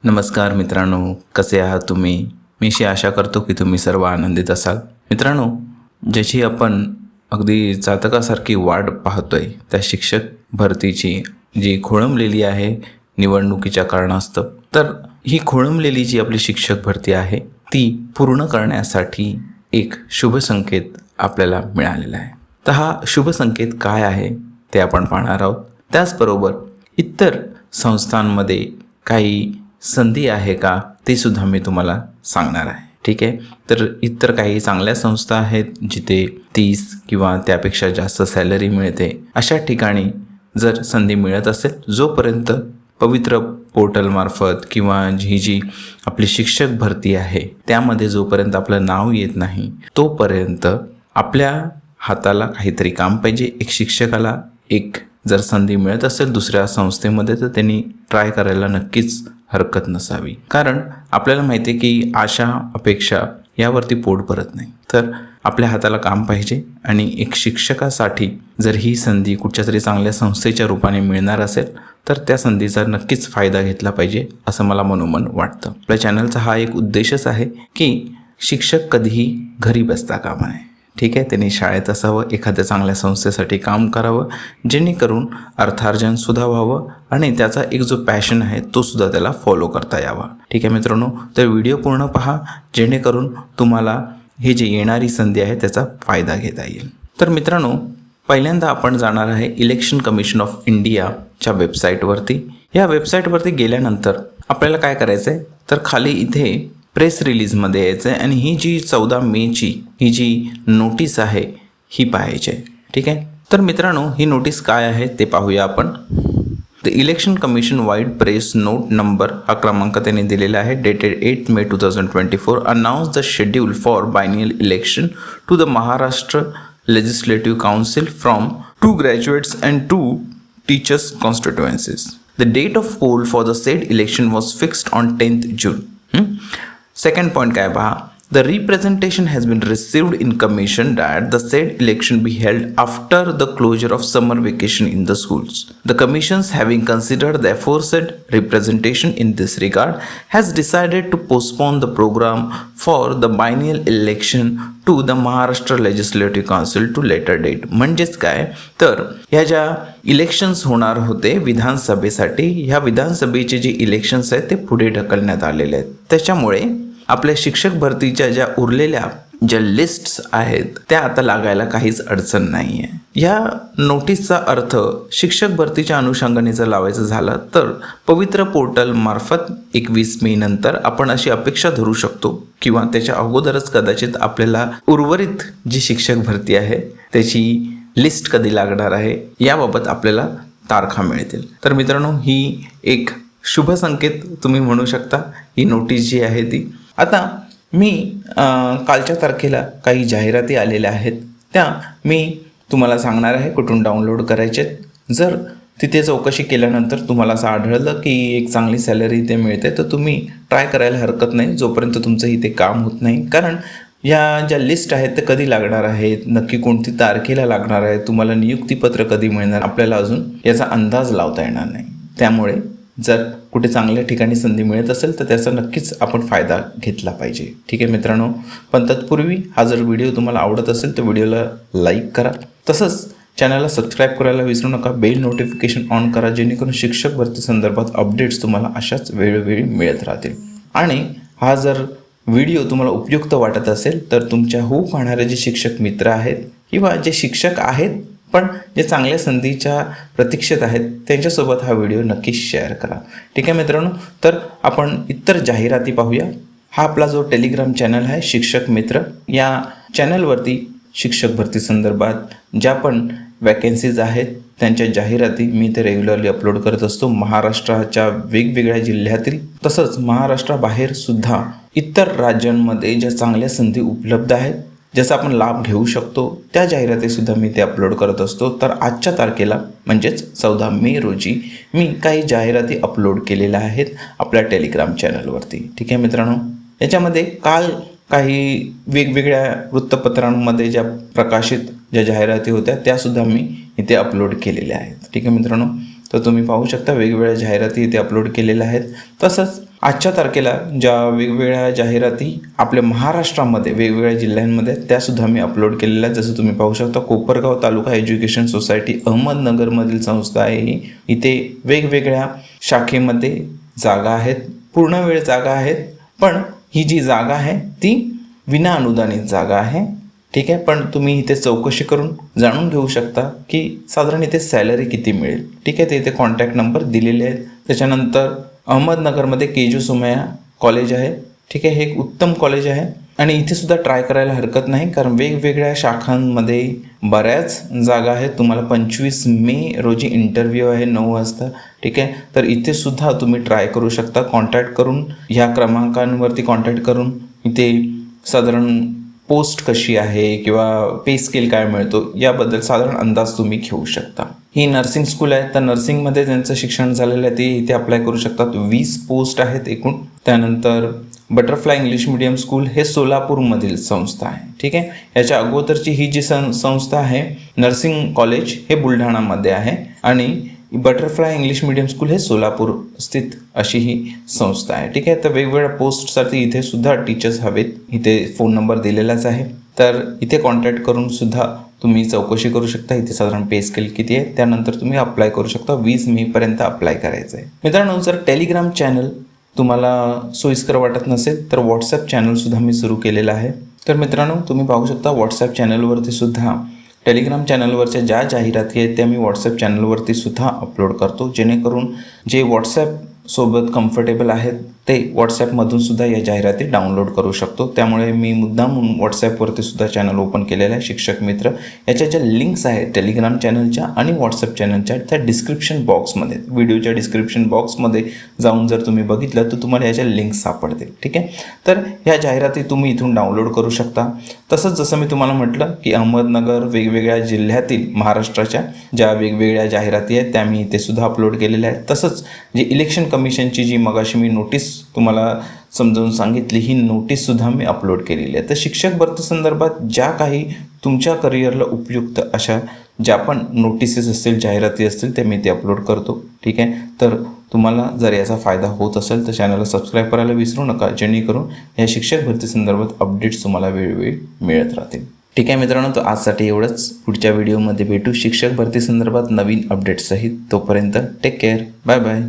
नमस्कार मित्रांनो, कसे आहात तुम्ही? मी अशी आशा करतो की तुम्ही सर्व आनंदित असाल. मित्रांनो, ज्याची आपण अगदी जातकासारखी वाट पाहतोय त्या शिक्षक भरतीची जी खोळंबलेली आहे निवडणुकीच्या कारणास्तव, तर ही खोळंबलेली जी आपली शिक्षक भरती आहे ती पूर्ण करण्यासाठी एक शुभ संकेत आपल्याला मिळालेला आहे. तर हा शुभ संकेत काय आहे ते आपण पाहणार आहोत. त्याचबरोबर इतर संस्थांमध्ये काही संधी आहे का ते सुद्धा मी तुम्हाला सांगणार आहे. ठीक आहे. तर इतर काही चांगल्या संस्था आहेत जिथे 30 किंवा त्यापेक्षा जास्त सॅलरी मिळते. अशा ठिकाणी जर संधी मिळत असेल, जोपर्यंत पवित्र पोर्टलमार्फत किंवा ही जी आपली शिक्षक भरती आहे त्यामध्ये जोपर्यंत आपलं नाव येत नाही तोपर्यंत आपल्या हाताला काहीतरी काम पाहिजे. एक शिक्षकाला एक जर संधी मिळत असेल दुसऱ्या संस्थेमध्ये तर त्यांनी ट्राय करायला नक्कीच हरकत नसावी. कारण आपल्याला माहिती आहे की आशा अपेक्षा यावरती पोट भरत नाही. तर आपल्या हाताला काम पाहिजे आणि एक शिक्षकासाठी जर ही संधी कुठच्या तरी चांगल्या संस्थेच्या रूपाने मिळणार असेल तर त्या संधीचा नक्कीच फायदा घेतला पाहिजे असं मला मनोमन वाटतं. आपल्या चॅनलचा हा एक उद्देशच आहे की शिक्षक कधीही घरी बसता कामा नये. ठीक आहे. त्यांनी शाळेत असावं, एखाद्या चांगल्या संस्थेसाठी काम करावं जेणेकरून अर्थार्जन सुद्धा व्हावं आणि त्याचा एक जो पॅशन आहे तो सुद्धा त्याला फॉलो करता यावा. ठीक आहे मित्रांनो, तर व्हिडिओ पूर्ण पहा जेणेकरून तुम्हाला हे जे येणारी संधी आहे त्याचा फायदा घेता येईल. तर मित्रांनो, पहिल्यांदा आपण जाणार आहे इलेक्शन कमिशन ऑफ इंडियाच्या वेबसाईटवरती. या वेबसाईटवरती गेल्यानंतर आपल्याला काय करायचं आहे तर खाली इथे प्रेस रिलीजमध्ये यायचं आहे आणि ही जी 14 मेची ही जी नोटीस आहे ही पाहायची आहे. ठीक आहे. तर मित्रांनो, ही नोटीस काय आहे ते पाहूया आपण. The election commission vide press note number हा क्रमांक त्यांनी दिलेला आहे. Dated 8 May 2024 announce the schedule for biennial election to the Maharashtra legislative council from 2 graduates and 2 teachers constituencies. The date of poll for the said election was fixed on 10th June. Second point काय पहा. The representation has been received in commission that the said election be held after the closure of summer vacation in the schools. The commissions, having considered the aforesaid representation in this regard, has decided to postpone the program for the biennial election to the Maharashtra Legislative Council to later date. म्हणजेच काय तर ह्या ज्या elections होणार होते विधानसभेसाठी, ह्या विधानसभेचे जे इलेक्शन्स आहेत ते पुढे ढकलण्यात आलेले आहेत. त्याच्यामुळे आपल्या शिक्षक भरतीच्या ज्या उरलेल्या ज्या लिस्ट्स आहेत त्या आता लागायला काहीच अडचण नाही आहे. या नोटीसचा अर्थ शिक्षक भरतीच्या अनुषंगाने जर लावायचं झालं तर पवित्र पोर्टल मार्फत 21 मे नंतर आपण अशी अपेक्षा धरू शकतो किंवा त्याच्या अगोदरच कदाचित आपल्याला उर्वरित जी शिक्षक भरती आहे त्याची लिस्ट कधी लागणार आहे याबाबत आपल्याला तारखा मिळतील. तर मित्रांनो, ही एक शुभ संकेत तुम्ही म्हणू शकता ही नोटीस जी आहे ती. आता मी कालच्या तारखेला काही जाहिराती आलेल्या आहेत त्या मी तुम्हाला सांगणार आहे कुठून डाउनलोड करायचे. जर तिथे चौकशी केल्यानंतर तुम्हाला असं आढळलं की एक चांगली सॅलरी इथे मिळते तर तुम्ही ट्राय करायला हरकत नाही जोपर्यंत तुमचं इथे काम होत नाही. कारण या ज्या लिस्ट आहेत ते कधी लागणार आहेत, नक्की कोणती तारखेला लागणार आहे, तुम्हाला नियुक्तीपत्र कधी मिळणार आपल्याला अजून याचा अंदाज लावता येणार नाही. त्यामुळे जर कुठे चांगल्या ठिकाणी संधी मिळत असेल तर त्याचा नक्कीच आपण फायदा घेतला पाहिजे. ठीक आहे मित्रांनो, पण तत्पूर्वी हा जर व्हिडिओ तुम्हाला आवडत असेल तर व्हिडिओला लाईक करा. तसंच चॅनलला सबस्क्राईब करायला विसरू नका. बेल नोटिफिकेशन ऑन करा जेणेकरून शिक्षक भरती संदर्भात अपडेट्स तुम्हाला अशाच वेळोवेळी मिळत राहतील. आणि हा जर व्हिडिओ तुम्हाला उपयुक्त वाटत असेल तर तुमच्या पाहणारे जे शिक्षक मित्र आहेत किंवा जे शिक्षक आहेत पण जे चांगल्या संधीच्या प्रतीक्षेत आहेत त्यांच्यासोबत हा व्हिडिओ नक्कीच शेअर करा. ठीक आहे मित्रांनो, तर आपण इतर जाहिराती पाहूया. हा आपला जो टेलिग्राम चॅनल आहे शिक्षक मित्र, या चॅनलवरती शिक्षक भरती संदर्भात ज्या पण वॅकन्सीज आहेत त्यांच्या जाहिराती मी ते रेग्युलरली अपलोड करत असतो. महाराष्ट्राच्या वेगवेगळ्या जिल्ह्यातील तसंच महाराष्ट्राबाहेर सुद्धा इतर राज्यांमध्ये ज्या चांगल्या संधी उपलब्ध आहेत ज्याचा आपण लाभ घेऊ शकतो त्या जाहिरातीसुद्धा मी ते अपलोड करत असतो. तर आजच्या तारखेला म्हणजेच 14 मे रोजी मी काही जाहिराती अपलोड केलेल्या आहेत आपल्या टेलिग्राम चॅनलवरती. ठीक आहे मित्रांनो, याच्यामध्ये काल काही वेगवेगळ्या वृत्तपत्रांमध्ये ज्या प्रकाशित ज्या जाहिराती होत्या त्यासुद्धा मी इथे अपलोड केलेल्या आहेत. ठीक आहे मित्रांनो, तर तुम्ही पाहू शकता वेगवेगळ्या जाहिराती इथे अपलोड केलेल्या आहेत. तसंच आजच्या तारखेला ज्या वेगवेगळ्या जाहिराती आपल्या महाराष्ट्रामध्ये वेगवेगळ्या जिल्ह्यांमध्ये त्यासुद्धा मी अपलोड केलेल्या आहेत. जसं तुम्ही पाहू शकता, कोपरगाव तालुका एज्युकेशन सोसायटी अहमदनगरमधील संस्था आहे ही. इथे वेगवेगळ्या शाखेमध्ये जागा आहेत, पूर्ण वेळ जागा आहेत, पण ही जी जागा आहे ती विना अनुदानित जागा आहे. ठीक आहे, पण तुम्ही इथे चौकशी करून जाणून घेऊ शकता की साधारण इथे सॅलरी किती मिळेल. ठीक आहे, ते इथे कॉन्टॅक्ट नंबर दिलेले आहेत. त्याच्यानंतर अहमदनगरमध्ये केजू सुमैया कॉलेज आहे. ठीक आहे, हे एक उत्तम कॉलेज आहे आणि इथे सुद्धा ट्राय करायला हरकत नाही, कारण वेगवेगळ्या शाखांमध्ये बऱ्याच जागा आहेत. तुम्हाला 25 मे रोजी इंटरव्ह्यू आहे 9 वाजता. ठीक आहे, तर इथे सुद्धा तुम्ही ट्राय करू शकता. कॉन्टॅक्ट करून ह्या क्रमांकांवरती कॉन्टॅक्ट करून इथे साधारण पोस्ट कशी आहे किंवा पे स्केल काय मिळतो याबद्दल साधारण अंदाज तुम्ही घेऊ शकता. ही नर्सिंग स्कूल आहे, तर नर्सिंगमध्ये ज्यांचं शिक्षण झालेलं आहे ते इथे अप्लाय करू शकतात. 20 पोस्ट आहेत एकूण. त्यानंतर बटरफ्लाय इंग्लिश मीडियम स्कूल हे सोलापूरमधील संस्था आहे. ठीक आहे, याच्या अगोदरची ही जी संस्था आहे नर्सिंग कॉलेज हे बुलढाणामध्ये आहे आणि बटरफ्लाय इंग्लिश मीडियम स्कूल हे सोलापूर स्थित अशी ही संस्था आहे. ठीक आहे, तर वेगवेगळ्या पोस्टसाठी इथे सुद्धा टीचर्स हवेत. इथे फोन नंबर दिलेलाच आहे, तर इथे कॉन्टॅक्ट करून सुद्धा तुम्ही चौकशी करू शकता. इथे साधारण पे स्केल किती आहे त्यानंतर तुम्ही अप्लाय करू शकता. 20 मेपर्यंत अप्लाय करायचं आहे. मित्रांनो, जर टेलिग्राम चॅनल तुम्हाला सोयीस्कर वाटत नसेल तर व्हॉट्सॲप चॅनलसुद्धा मी सुरू केलेलं आहे. तर मित्रांनो, तुम्ही पाहू शकता व्हॉट्सॲप चॅनलवरती सुद्धा टेलिग्राम चॅनलवरच्या ज्या जाहिराती आहेत त्या मी व्हॉट्सॲप चॅनलवरती सुद्धा अपलोड करतो, जेणेकरून जे व्हॉट्सॲपसोबत कम्फर्टेबल आहेत ते व्हॉट्सॲपमधून सुद्धा या जाहिराती डाउनलोड करू शकतो. त्यामुळे मी मुद्दाम व्हॉट्सॲपवरती सुद्धा चॅनल ओपन केलेलं आहे, शिक्षक मित्र. याच्या ज्या लिंक्स आहेत टेलिग्राम चॅनलच्या आणि व्हॉट्सॲप चॅनलच्या त्या डिस्क्रिप्शन बॉक्समध्ये, व्हिडिओच्या डिस्क्रिप्शन बॉक्समध्ये जाऊन जर तुम्ही बघितलं तर तुम्हाला याच्या लिंक्स सापडतील. ठीक आहे, तर ह्या जाहिराती तुम्ही इथून डाउनलोड करू शकता. तसंच जसं मी तुम्हाला म्हटलं की अहमदनगर वेगवेगळ्या जिल्ह्यातील महाराष्ट्राच्या ज्या वेगवेगळ्या जाहिराती आहेत त्या मी इथे सुद्धा अपलोड केलेल्या आहेत. तसंच जे इलेक्शन कमिशनची जी मगाशी मी नोटीस तुम्हाला समजावून सांगितली, ही नोटीससुद्धा मी अपलोड केलेली आहे. तर शिक्षक भरती संदर्भात ज्या काही तुमच्या करिअरला उपयुक्त अशा ज्या पण नोटिसेस असतील, जाहिराती असतील, ते मी ते अपलोड करतो. ठीक आहे, तर तुम्हाला जर याचा फायदा होत असेल तर चॅनलला सबस्क्राईब करायला विसरू नका, जेणेकरून या शिक्षक भरती संदर्भात अपडेट्स तुम्हाला वेळोवेळी मिळत राहतील. ठीक आहे मित्रांनो, तर आजसाठी एवढंच. पुढच्या व्हिडिओमध्ये भेटू शिक्षक भरती संदर्भात नवीन अपडेट्ससहित. तोपर्यंत टेक केअर, बाय बाय.